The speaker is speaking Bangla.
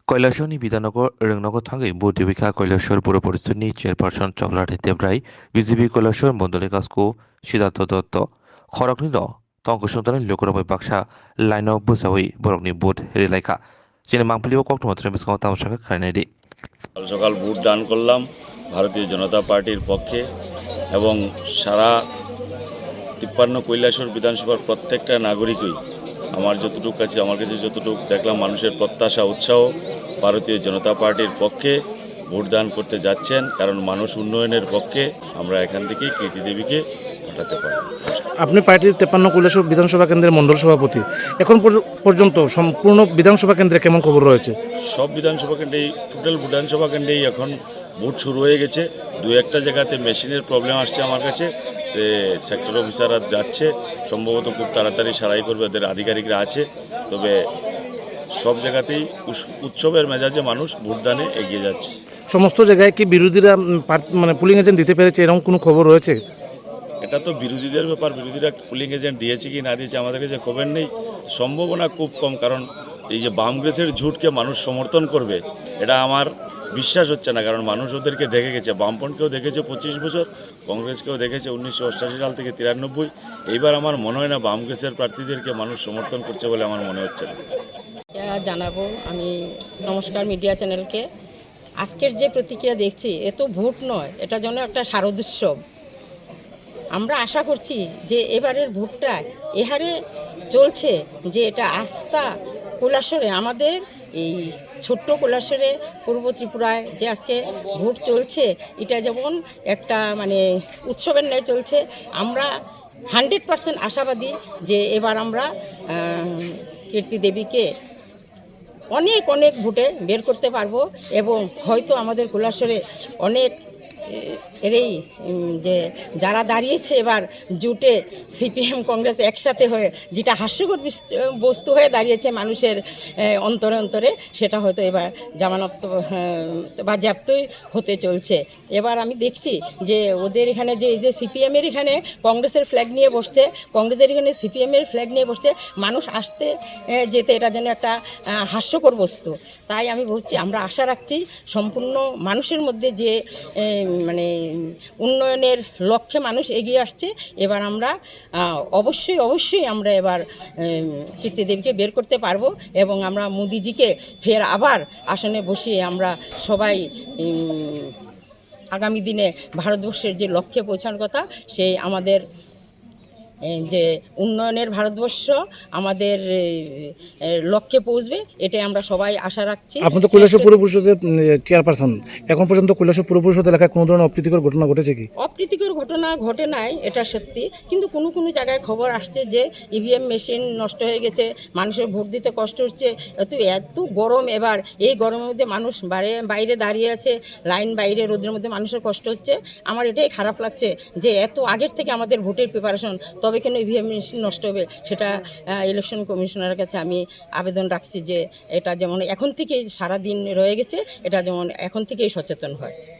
কৈলাসনী বিধাননगर रेंगनगर थांगै बौद्धिबिखा কৈলাসর পুর পরিষদनि চেয়ারপারসন চমলাঠি देब्राय বিজেপি কৈলাসর মন্ডলী কাজকো সিদ্ধার্থ দত্ত খরকনি দ তঙ্ক সন্তানের লোকরবাই বাক্সা লাইনাव বসাওই বরকনি বুট রেলাইখা যেন মাংপলিও কক্টমাত্রা বিস্কাও তামসাখা খাইনাইদি সকাল সকাল ভোট দান করলাম ভারতীয় জনতা পার্টির পক্ষে এবং সারা 53 কৈলাসর বিধানসভার প্রত্যেকটা নাগরিকই আমার কাছে যতটুকু দেখলাম মানুষের প্রত্যাশা উৎসাহ ভারতীয় জনতা পার্টির পক্ষে ভোট দান করতে যাচ্ছেন, কারণ মানুষ উন্নয়নের পক্ষে আমরা এখান থেকে কীর্তি দেবীকে পাঠাতে পারি। আপনি পার্টির 53 কৈলাসর বিধানসভা কেন্দ্রের মণ্ডল সভাপতি। এখন পর্যন্ত সম্পূর্ণ বিধানসভা কেন্দ্রে কেমন খবর রয়েছে? সব বিধানসভা কেন্দ্রেই, টোটাল বিধানসভা কেন্দ্রেই এখন ভোট শুরু হয়ে গেছে। দু একটা জায়গাতে মেশিনের প্রবলেম আসছে আমার কাছে, সেক্টর অফিসাররা যাচ্ছে, সম্ভবত খুব তাড়াতাড়ি সারাই করবে, ওদের আধিকারিকরা আছে। তবে সব জায়গাতেই উৎসবের মেজাজে মানুষ ভোটদানে এগিয়ে যাচ্ছে। সমস্ত জায়গায় কি বিরোধীরা পুলিং এজেন্ট দিতে পেরেছে, এরকম কোনো খবর রয়েছে? এটা তো বিরোধীদের ব্যাপার, বিরোধীরা পুলিং এজেন্ট দিয়েছে কি না দিয়েছে আমাদের কাছে খবর নেই। সম্ভাবনা খুব কম, কারণ এই যে বামগ্রেসের ঝুটকে মানুষ সমর্থন করবে এটা আমার বিশ্বাস হচ্ছে না, কারণ মানুষ ওদেরকে দেখে গেছে। বামপন্থকেও দেখেছে 25 বছর, কংগ্রেসকেও দেখেছে 1988 সাল থেকে 93। এইবার আমার মনে হয় না বামগ্রেসের প্রার্থীদেরকে মানুষ সমর্থন করছে বলে আমার মনে হচ্ছে না। জানাবো আমি, নমস্কার মিডিয়া চ্যানেলকে। আজকের যে প্রতিক্রিয়া দেখছি এ তো ভোট নয়, এটা যেন একটা শারদোৎসব। আমরা আশা করছি যে এবারের ভোটটা এহারে চলছে যে এটা আস্থা কৈলাসরে, আমাদের এই ছোট্ট কৈলাসরে পূর্ব ত্রিপুরায় যে আজকে ভোট চলছে এটা যেমন একটা উৎসবের ন্যায় চলছে। আমরা 100% আশাবাদী যে এবার আমরা কীর্তি দেবীকে অনেক অনেক ভোটে বের করতে পারবো, এবং হয়তো আমাদের কৈলাসরে অনেক এরই যে যারা দাঁড়িয়েছে এবার জুটে সিপিএম কংগ্রেস একসাথে হয়ে, যেটা হাস্যকর বস্তু হয়ে দাঁড়িয়েছে মানুষের অন্তরে অন্তরে, সেটা হয়তো এবার জামানত বাজেয়াপ্তই হতে চলছে। এবার আমি দেখছি যে ওদের এখানে যে এই যে সিপিএমের এখানে কংগ্রেসের ফ্ল্যাগ নিয়ে বসছে, কংগ্রেসের এখানে সিপিএমের ফ্ল্যাগ নিয়ে বসছে, মানুষ আসতে যেতে এটা যেন একটা হাস্যকর বস্তু। তাই আমি বলছি, আমরা আশা রাখছি সম্পূর্ণ মানুষের মধ্যে যে উন্নয়নের লক্ষ্যে মানুষ এগিয়ে আসছে। এবার আমরা অবশ্যই আমরা এবার কীর্তি দেবীকে বের করতে পারবো, এবং আমরা মোদিজিকে ফের আবার আসনে বসিয়ে আমরা সবাই আগামী দিনে ভারতবর্ষের যে লক্ষ্যে পৌঁছানোর কথা, সেই আমাদের যে উন্নয়নের ভারতবর্ষ আমাদের লক্ষ্যে পৌঁছবে, এটাই আমরা সবাই আশা রাখছি। আপনি তো কৈলাসর পুর পরিষদের চেয়ারপারসন, এখন পর্যন্ত কৈলাসর পুর পরিষদ এলাকায় কোনো ধরনের অপ্রীতিকর ঘটনা ঘটেছে কি? অপ্রীতিকর ঘটনা ঘটে নাই, এটা সত্যি, কিন্তু কোনো কোনো জায়গায় খবর আসছে যে ইভিএম মেশিন নষ্ট হয়ে গেছে, মানুষের ভোট দিতে কষ্ট হচ্ছে। এত গরম, এবার এই গরমের মধ্যে মানুষ বাইরে দাঁড়িয়ে আছে, লাইন বাইরে রোদের মধ্যে মানুষের কষ্ট হচ্ছে। আমার এটাই খারাপ লাগছে যে এত আগের থেকে আমাদের ভোটের প্রিপারেশন, তবে কেন ইভিএম মেশিন নষ্ট হবে। সেটা ইলেকশন কমিশনারের কাছে আমি আবেদন রাখছি যে এটা যেমন এখন থেকেই সারাদিন রয়ে গেছে, এটা যেমন এখন থেকেই সচেতন হয়।